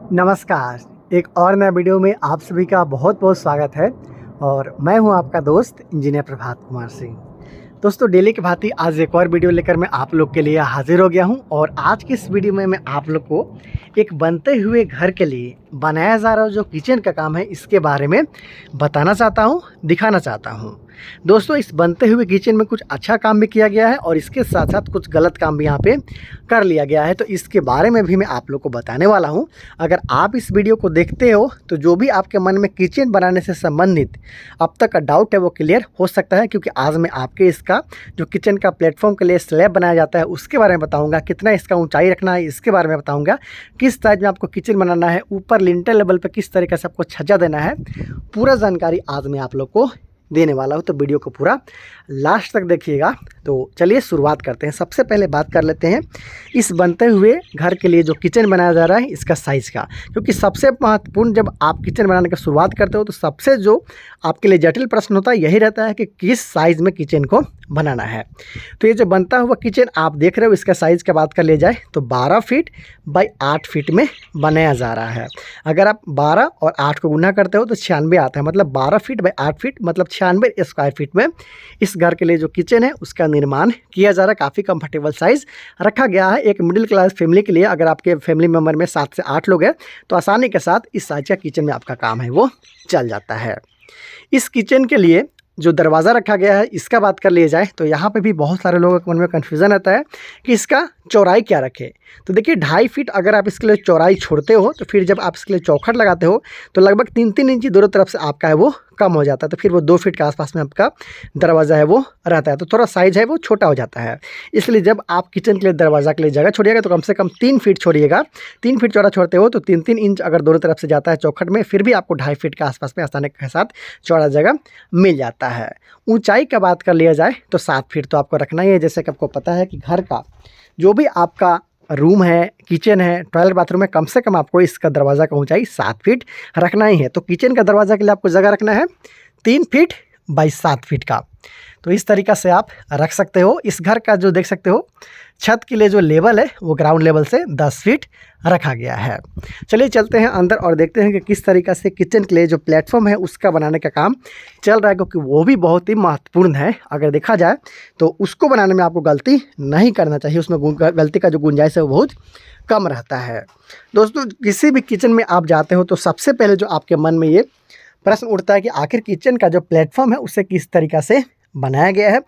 नमस्कार। एक और नए वीडियो में आप सभी का बहुत बहुत स्वागत है और मैं हूं आपका दोस्त इंजीनियर प्रभात कुमार सिंह। दोस्तों, डेली की भांति आज एक और वीडियो लेकर मैं आप लोग के लिए हाजिर हो गया हूं और आज की इस वीडियो में मैं आप लोग को एक बनते हुए घर के लिए बनाया जा रहा जो किचन का काम है इसके बारे में बताना चाहता हूं, दिखाना चाहता हूं। दोस्तों, इस बनते हुए किचन में कुछ अच्छा काम भी किया गया है और इसके साथ साथ कुछ गलत काम भी यहाँ पे कर लिया गया है, तो इसके बारे में भी मैं आप लोग को बताने वाला हूँ। अगर आप इस वीडियो को देखते हो तो जो भी आपके मन में किचन बनाने से संबंधित अब तक का डाउट है वो क्लियर हो सकता है, क्योंकि आज मैं आपके इसका जो किचन का प्लेटफॉर्म के लिए स्लैब बनाया जाता है उसके बारे में बताऊँगा, कितना इसका ऊँचाई रखना है इसके बारे में बताऊँगा, किस साइज में आपको किचन बनाना है, ऊपर लिंटर लेवल पर किस तरीके से आपको छज्जा देना है, पूरा जानकारी आज मैं आप लोग को देने वाला हूँ। तो वीडियो को पूरा लास्ट तक देखिएगा। तो चलिए शुरुआत करते हैं। सबसे पहले बात कर लेते हैं इस बनते हुए घर के लिए जो किचन बनाया जा रहा है इसका साइज़ का, क्योंकि सबसे महत्वपूर्ण जब आप किचन बनाने की शुरुआत करते हो तो सबसे जो आपके लिए जटिल प्रश्न होता है यही रहता है कि किस साइज़ में किचन को बनाना है। तो ये जो बनता हुआ किचन आप देख रहे हो इसका साइज़ का बात कर लिया जाए तो 12 फीट बाई 8 फीट में बनाया जा रहा है। अगर आप 12 और 8 को गुना करते हो तो 96 आता है, मतलब 12 फीट बाई 8 फीट मतलब 96 स्क्वायर फीट में इस घर के लिए जो किचन है उसका निर्माण किया जा रहा है। काफ़ी कंफर्टेबल साइज़ रखा गया है एक मिडिल क्लास फैमिली के लिए। अगर आपके फैमिली मेम्बर में 7 से 8 लोग हैं तो आसानी के साथ इस साइज का किचन में आपका काम है वो चल जाता है। इस किचन के लिए जो दरवाज़ा रखा गया है इसका बात कर लिया जाए तो यहाँ पे भी बहुत सारे लोगों के मन में कन्फ्यूज़न आता है कि इसका चौड़ाई क्या रखें। तो देखिए 2.5 फीट अगर आप इसके लिए चौड़ाई छोड़ते हो तो फिर जब आप इसके लिए चौखट लगाते हो तो लगभग 3-3 इंची दोनों तरफ से आपका है वो कम हो जाता है, तो फिर वो 2 फीट के आसपास में आपका दरवाज़ा है वो रहता है, तो थोड़ा साइज़ है वो छोटा हो जाता है। इसलिए जब आप किचन के लिए दरवाज़ा के लिए जगह छोड़िएगा तो कम से कम 3 फीट छोड़िएगा। 3 फीट चौड़ा छोड़ते हो तो 3-3 इंच अगर दोनों तरफ से जाता है चौखट में, फिर भी आपको 2.5 फीट के आसपास में आसानी के साथ चौड़ा जगह मिल जाता है। ऊंचाई का बात कर लिया जाए तो 7 फीट तो आपको रखना ही है। जैसे कि आपको पता है कि घर का जो भी आपका रूम है, किचन है, टॉयलेट बाथरूम है, कम से कम आपको इसका दरवाज़ा का ऊंचाई 7 फीट रखना ही है। तो किचन का दरवाज़ा के लिए आपको जगह रखना है 3 फीट बाई 7 फीट का। तो इस तरीक़ा से आप रख सकते हो। इस घर का जो देख सकते हो छत के लिए जो लेवल है वो ग्राउंड लेवल से 10 फीट रखा गया है। चलिए चलते हैं अंदर और देखते हैं कि किस तरीक़ा से किचन के लिए जो प्लेटफॉर्म है उसका बनाने का काम चल रहा है, क्योंकि वो भी बहुत ही महत्वपूर्ण है। अगर देखा जाए तो उसको बनाने में आपको गलती नहीं करना चाहिए, उसमें गलती का जो गुंजाइश है वो बहुत कम रहता है। दोस्तों, किसी भी किचन में आप जाते हो तो सबसे पहले जो आपके मन में ये प्रश्न उठता है कि आखिर किचन का जो प्लेटफॉर्म है उसे किस तरीक़ा से बनाया गया है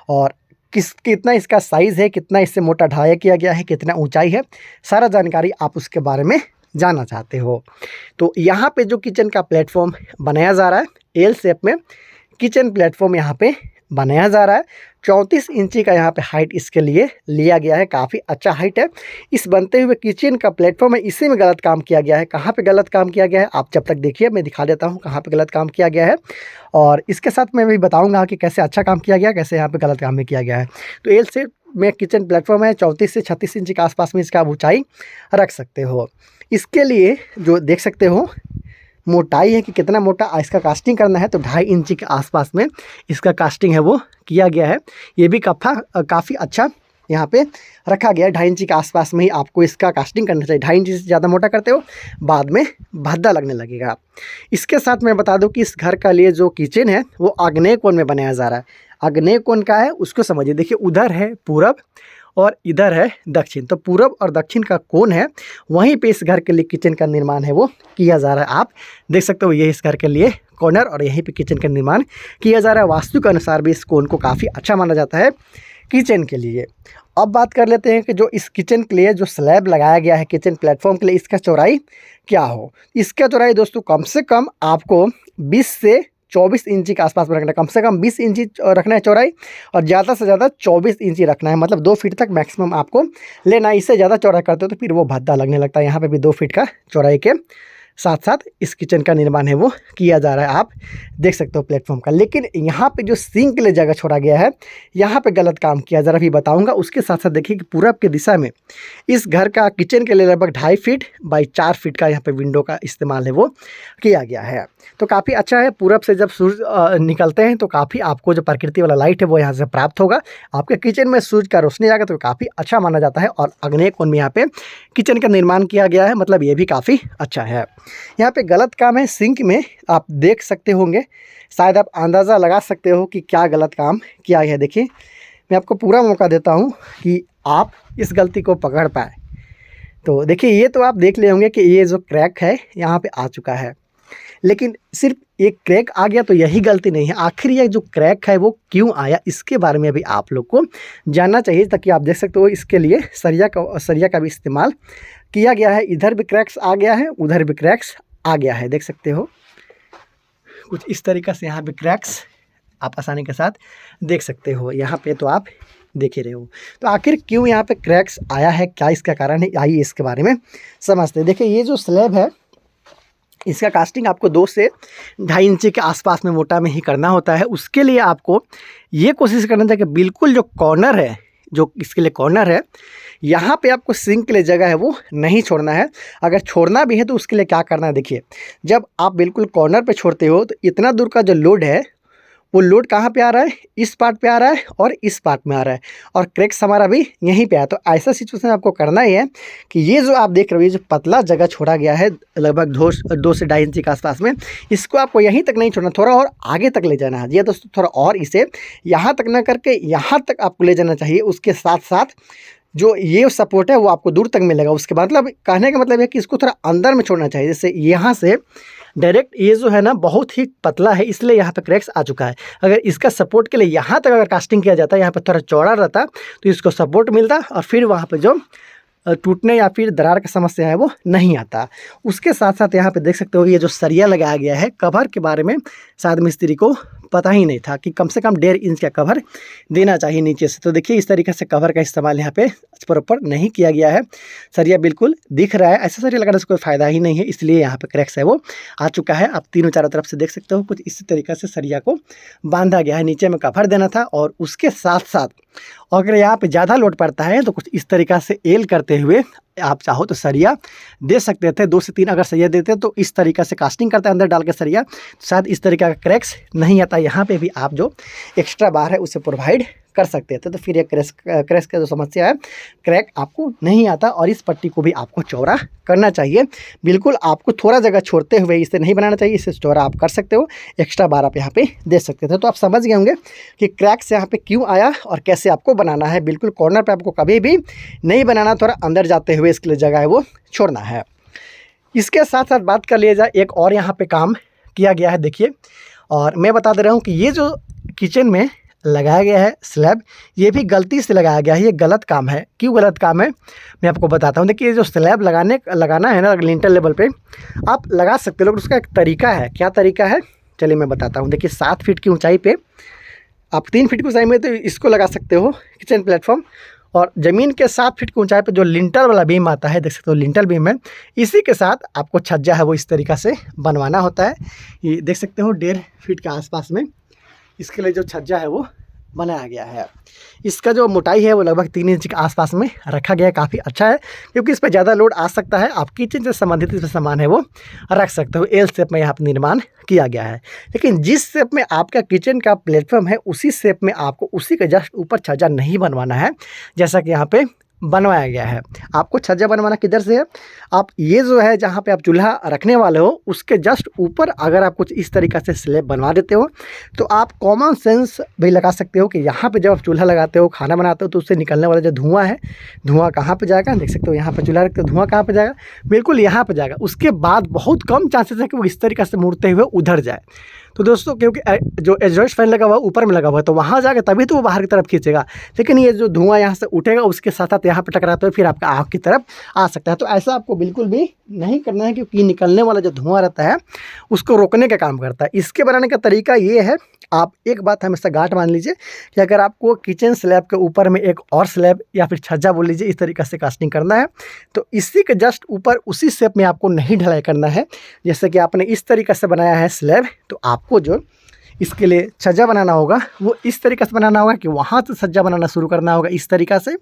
और कितना इसका साइज़ है, कितना इससे मोटा ढाया किया गया है, कितना ऊंचाई है, सारा जानकारी आप उसके बारे में जानना चाहते हो। तो यहाँ पे जो किचन का प्लेटफॉर्म बनाया जा रहा है एल शेप में किचन प्लेटफॉर्म यहाँ पे बनाया जा रहा है। 34 इंची का यहाँ पे हाइट इसके लिए लिया गया है, काफ़ी अच्छा हाइट है। इस बनते हुए किचन का प्लेटफॉर्म है, इसी में गलत काम किया गया है। कहाँ पे गलत काम किया गया है आप जब तक देखिए, मैं दिखा देता हूँ कहाँ पे गलत काम किया गया है और इसके साथ मैं भी बताऊँगा कि कैसे अच्छा काम किया गया, कैसे यहाँ पर गलत काम भी किया गया है। तो एल शेप में किचन प्लेटफॉर्म है, 34 से 36 इंची के आसपास में इसका ऊँचाई रख सकते हो। इसके लिए जो देख सकते हो मोटाई है कि कितना मोटा इसका कास्टिंग करना है तो 2.5 इंची के आसपास में इसका कास्टिंग है वो किया गया है। ये भी काफ़ी अच्छा यहाँ पे रखा गया है। 2.5 इंची के आसपास में ही आपको इसका कास्टिंग करना चाहिए। 2.5 इंची से ज़्यादा मोटा करते हो बाद में भद्दा लगने लगेगा। इसके साथ मैं बता दूँ कि इस घर का लिए जो किचन है वो आग्नेय कोण में बनाया जा रहा है। आग्नेय कोण का है उसको समझिए। देखिए उधर है पूरब और इधर है दक्षिण, तो पूरब और दक्षिण का कोण है, वहीं पे इस घर के लिए किचन का निर्माण है वो किया जा रहा है। आप देख सकते हो ये इस घर के लिए कॉर्नर और यहीं पे किचन का निर्माण किया जा रहा है। वास्तु के अनुसार भी इस कोण को काफ़ी अच्छा माना जाता है किचन के लिए। अब बात कर लेते हैं कि जो इस किचन के लिए जो स्लैब लगाया गया है किचन प्लेटफॉर्म के लिए इसका चौड़ाई क्या हो। इसका चौड़ाई दोस्तों कम से कम आपको 20 से 24 इंची के आसपास में रखना है। कम से कम 20 इंची रखना है चौड़ाई और ज़्यादा से ज़्यादा 24 इंची रखना है, मतलब 2 फीट तक मैक्सिमम आपको लेना है। इससे ज़्यादा चौड़ा करते हो तो फिर वो भद्दा लगने लगता है। यहाँ पे भी 2 फीट का चौड़ाई के साथ साथ इस किचन का निर्माण है वो किया जा रहा है, आप देख सकते हो प्लेटफॉर्म का। लेकिन यहाँ पे जो सिंक के लिए जगह छोड़ा गया है, यहाँ पे गलत काम किया जा रहा है, अभी बताऊँगा। उसके साथ साथ देखिए कि पूरब की दिशा में इस घर का किचन के लिए लगभग 2.5 फीट बाई 4 फीट का यहाँ पे विंडो का इस्तेमाल है वो किया गया है। तो काफ़ी अच्छा है। पूरब से जब सूर्य निकलते हैं तो काफ़ी आपको जो प्रकृति वाला लाइट है वो यहाँ से प्राप्त होगा। आपके किचन में सूर्य का रोशनी आएगा तो काफ़ी अच्छा माना जाता है। और अग्नेय कोण में यहाँ पे किचन का निर्माण किया गया है, मतलब ये भी काफ़ी अच्छा है। यहाँ पे गलत काम है सिंक में, आप देख सकते होंगे, शायद आप अंदाज़ा लगा सकते हो कि क्या गलत काम किया गया है। देखिए, मैं आपको पूरा मौका देता हूँ कि आप इस गलती को पकड़ पाए। तो देखिए, ये तो आप देख ले होंगे कि ये जो क्रैक है यहाँ पे आ चुका है, लेकिन सिर्फ एक क्रैक आ गया तो यही गलती नहीं है। आखिर ये जो क्रैक है वो क्यों आया, इसके बारे में भी आप लोग को जानना चाहिए, ताकि आप देख सकते हो इसके लिए सरिया का भी इस्तेमाल किया गया है। इधर भी क्रैक्स आ गया है, उधर भी क्रैक्स आ गया है, देख सकते हो कुछ इस तरीक़े से। यहाँ पे क्रैक्स आप आसानी के साथ देख सकते हो, यहाँ पे तो आप देख ही रहे हो। तो आखिर क्यों यहाँ पे क्रैक्स आया है, क्या इसका कारण है, आइए इसके बारे में समझते हैं। देखिए, ये जो स्लैब है इसका कास्टिंग आपको 2 से 2.5 इंची के आसपास में मोटा में ही करना होता है। उसके लिए आपको ये कोशिश करना चाहिए कि बिल्कुल जो कॉर्नर है, जो इसके लिए कॉर्नर है, यहाँ पे आपको सिंक के लिए जगह है वो नहीं छोड़ना है। अगर छोड़ना भी है तो उसके लिए क्या करना है, देखिए, जब आप बिल्कुल कॉर्नर पे छोड़ते हो तो इतना दूर का जो लोड है वो लोड कहाँ पे आ रहा है, इस पार्ट पे आ रहा है और इस पार्ट में आ रहा है, और क्रैक्स हमारा भी यहीं पे आया। तो ऐसा सिचुएशन आपको करना ही है कि ये जो आप देख रहे हो, ये जो पतला जगह छोड़ा गया है लगभग 2 से 2.5 इंची के आसपास में, इसको आपको यहीं तक नहीं छोड़ना, थोड़ा और आगे तक ले जाना है। ये दोस्तों थोड़ा और इसे यहाँ तक ना करके यहाँ तक आपको ले जाना चाहिए। उसके साथ साथ जो ये सपोर्ट है वो आपको दूर तक मिलेगा। उसके मतलब कहने का मतलब है कि इसको थोड़ा अंदर में छोड़ना चाहिए। जैसे यहाँ से डायरेक्ट ये जो है ना बहुत ही पतला है, इसलिए यहाँ पे क्रैक्स आ चुका है। अगर इसका सपोर्ट के लिए यहाँ तक अगर कास्टिंग किया जाता, यहाँ पे थोड़ा चौड़ा रहता तो इसको सपोर्ट मिलता और फिर वहाँ पे जो टूटने या फिर दरार का समस्या है वो नहीं आता। उसके साथ साथ यहाँ पे देख सकते हो ये जो सरिया लगाया गया है, कवर के बारे में शायद मिस्त्री को पता ही नहीं था कि कम से कम 1.5 इंच का कवर देना चाहिए नीचे से। तो देखिए, इस तरीके से कवर का इस्तेमाल यहाँ पे प्रॉपर नहीं किया गया है। सरिया बिल्कुल दिख रहा है, ऐसा सरिया लगाने से कोई फ़ायदा ही नहीं है, इसलिए यहाँ पे क्रैक्स है वो आ चुका है। आप तीनों चारों तरफ से देख सकते हो कुछ इसी तरीके से सरिया को बांधा गया है। नीचे में कवर देना था, और उसके साथ साथ अगर यहाँ पे ज़्यादा लोड पड़ता है तो कुछ इस तरीक़ा से एल करते हुए आप चाहो तो सरिया दे सकते थे। 2 से 3 अगर सरिया देते तो इस तरीक़ा से कास्टिंग करते अंदर डाल के सरिया, शायद इस तरीक़ा का क्रैक्स नहीं आता। यहाँ पे भी आप जो एक्स्ट्रा बार है उसे प्रोवाइड कर सकते थे, तो फिर ये क्रैक्स का जो समस्या है, क्रैक आपको नहीं आता। और इस पट्टी को भी आपको चौड़ा करना चाहिए। बिल्कुल आपको थोड़ा जगह छोड़ते हुए इसे नहीं बनाना चाहिए, इसे चौड़ा आप कर सकते हो, एक्स्ट्रा बार आप यहाँ पे दे सकते थे। तो आप समझ गए होंगे कि क्रैक्स यहाँ पे क्यों आया और कैसे आपको बनाना है। बिल्कुल कॉर्नर पे आपको कभी भी नहीं बनाना, थोड़ा अंदर जाते हुए इसके लिए जगह है वो छोड़ना है। इसके साथ साथ बात कर लिया जाए, एक और यहाँ पे काम किया गया है। देखिए, और मैं बता दे रहा हूँ कि ये जो किचन में लगाया गया है स्लैब, ये भी गलती से लगाया गया है। ये गलत काम है। क्यों गलत काम है मैं आपको बताता हूँ। देखिए, ये जो स्लैब लगाना है ना लिंटर लेवल पे आप लगा सकते हो, लेकिन उसका एक तरीका है। क्या तरीका है चलिए मैं बताता हूँ। देखिए, 7 फीट की ऊंचाई पे आप 3 फीट की ऊंचाई में तो इसको लगा सकते हो किचन प्लेटफॉर्म, और ज़मीन के 7 फीट की ऊंचाई पे जो लिंटर वाला बीम आता है, देख सकते हो लिंटर बीम है, इसी के साथ आपको छज्जा है वो इस तरीक़ा से बनवाना होता है। ये देख सकते हो 1.5 फीट के आसपास में इसके लिए जो छज्जा है वो बनाया गया है। इसका जो मोटाई है वो लगभग 3 इंच के आसपास में रखा गया है। काफ़ी अच्छा है, क्योंकि इस पर ज़्यादा लोड आ सकता है। आप किचन से संबंधित इसमें सामान है वो रख सकते हो। एल शेप में यहाँ पर निर्माण किया गया है, लेकिन जिस शेप में आपका किचन का प्लेटफॉर्म है उसी शेप में आपको उसी के जस्ट ऊपर छज्जा नहीं बनवाना है, जैसा कि यहाँ पे बनवाया गया है। आपको छज्जा बनवाना किधर से है, आप ये जो है जहाँ पे आप चूल्हा रखने वाले हो उसके जस्ट ऊपर अगर आप कुछ इस तरीक़ा से स्लैब बनवा देते हो तो आप कॉमन सेंस भी लगा सकते हो कि यहाँ पे जब आप चूल्हा लगाते हो, खाना बनाते हो, तो उससे निकलने वाला जो धुआं है, धुआं कहाँ पे जाएगा, देख सकते हो यहाँ पे चूल्हा रखते हो, धुआं कहाँ पे जाएगा, बिल्कुल यहाँ पे जाएगा। उसके बाद बहुत कम चांसेस है कि वो इस तरीक़े से मुड़ते हुए उधर जाए। तो दोस्तों, क्योंकि जो एग्जॉस्ट फैन लगा हुआ है ऊपर में लगा हुआ है, तो वहाँ जाके तभी तो वो बाहर की तरफ खींचेगा। लेकिन ये जो धुआं यहाँ से उठेगा उसके साथ साथ यहाँ पे टकराते हुए फिर आपका आँख की तरफ आ सकता है। तो ऐसा आपको बिल्कुल भी नहीं करना है, क्योंकि निकलने वाला जो धुआं रहता है उसको रोकने का काम करता है। इसके बनाने का तरीका ये है, आप एक बात हमेशा गांठ मान लीजिए कि अगर आपको किचन स्लैब के ऊपर में एक और स्लैब या फिर छज्जा बोल लीजिए इस तरीक़े से कास्टिंग करना है, तो इसी के जस्ट ऊपर उसी शेप में आपको नहीं ढलाई करना है। जैसे कि आपने इस तरीक़े से बनाया है स्लैब, तो आपको जो इसके लिए छज्जा बनाना होगा वो इस तरीक़े से बनाना होगा कि वहाँ से छज्जा बनाना शुरू करना होगा इस तरीक़ा से।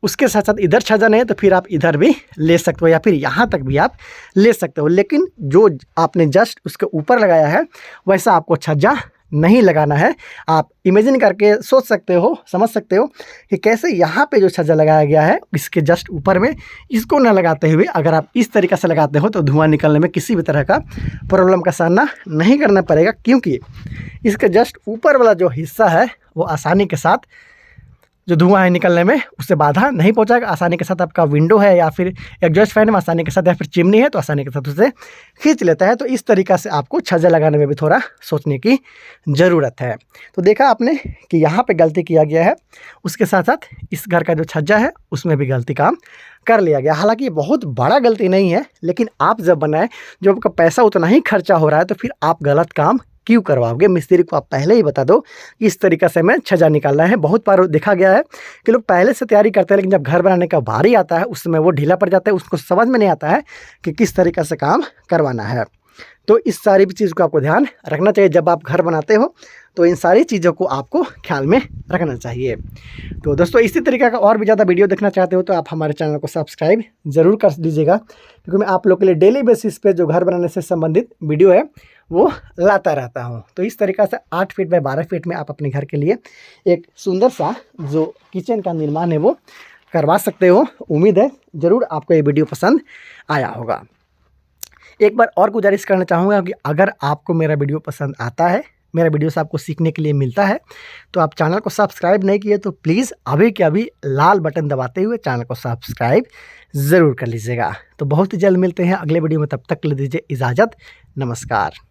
उसके साथ साथ इधर छज्जा नहीं है तो फिर आप इधर भी ले सकते हो या फिर यहाँ तक भी आप ले सकते हो, लेकिन जो आपने जस्ट उसके ऊपर लगाया है वैसा आपको छज्जा नहीं लगाना है। आप इमेजिन करके सोच सकते हो, समझ सकते हो कि कैसे यहाँ पे जो छज्जा लगाया गया है इसके जस्ट ऊपर में, इसको ना लगाते हुए अगर आप इस तरीक़े से लगाते हो तो धुआं निकलने में किसी भी तरह का प्रॉब्लम का सामना नहीं करना पड़ेगा, क्योंकि इसके जस्ट ऊपर वाला जो हिस्सा है वो आसानी के साथ जो धुआं है निकलने में उससे बाधा नहीं पहुंचाएगा। आसानी के साथ आपका विंडो है या फिर एग्जॉस्ट फैन में आसानी के साथ, या फिर चिमनी है तो आसानी के साथ उसे खींच लेता है। तो इस तरीक़ा से आपको छज्जा लगाने में भी थोड़ा सोचने की ज़रूरत है। तो देखा आपने कि यहाँ पे गलती किया गया है, उसके साथ साथ इस घर का जो छज्जा है उसमें भी गलती काम कर लिया गया। हालांकि ये बहुत बड़ा गलती नहीं है, लेकिन आप जब बनाए, जो आपका पैसा उतना ही खर्चा हो रहा है तो फिर आप गलत काम क्यों करवाओगे। मिस्त्री को आप पहले ही बता दो कि इस तरीक़े से हमें छज्जा निकालना है। बहुत बार देखा गया है कि लोग पहले से तैयारी करते हैं, लेकिन जब घर बनाने का बारी आता है उस समय वो ढीला पड़ जाता है, उसको समझ में नहीं आता है कि किस तरीक़े से काम करवाना है। तो इस सारी भी चीज़ को आपको ध्यान रखना चाहिए जब आप घर बनाते हो, तो इन सारी चीज़ों को आपको ख्याल में रखना चाहिए। तो दोस्तों इसी तरीके का और भी ज़्यादा वीडियो देखना चाहते हो तो आप हमारे चैनल को सब्सक्राइब ज़रूर कर दीजिएगा, क्योंकि मैं आप लोग के लिए डेली बेसिस पे जो घर बनाने से संबंधित वीडियो है वो लाता रहता हूँ। तो इस तरीक़ा से 8 फीट बाय 12 फीट में आप अपने घर के लिए एक सुंदर सा जो किचन का निर्माण है वो करवा सकते हो। उम्मीद है ज़रूर आपको ये वीडियो पसंद आया होगा। एक बार और गुजारिश करना चाहूँगा कि अगर आपको मेरा वीडियो पसंद आता है, मेरा वीडियो से आपको सीखने के लिए मिलता है, तो आप चैनल को सब्सक्राइब नहीं किए तो प्लीज़ अभी के अभी लाल बटन दबाते हुए चैनल को सब्सक्राइब ज़रूर कर लीजिएगा। तो बहुत ही जल्द मिलते हैं अगले वीडियो में, तब तक ले दीजिए इजाज़त। नमस्कार।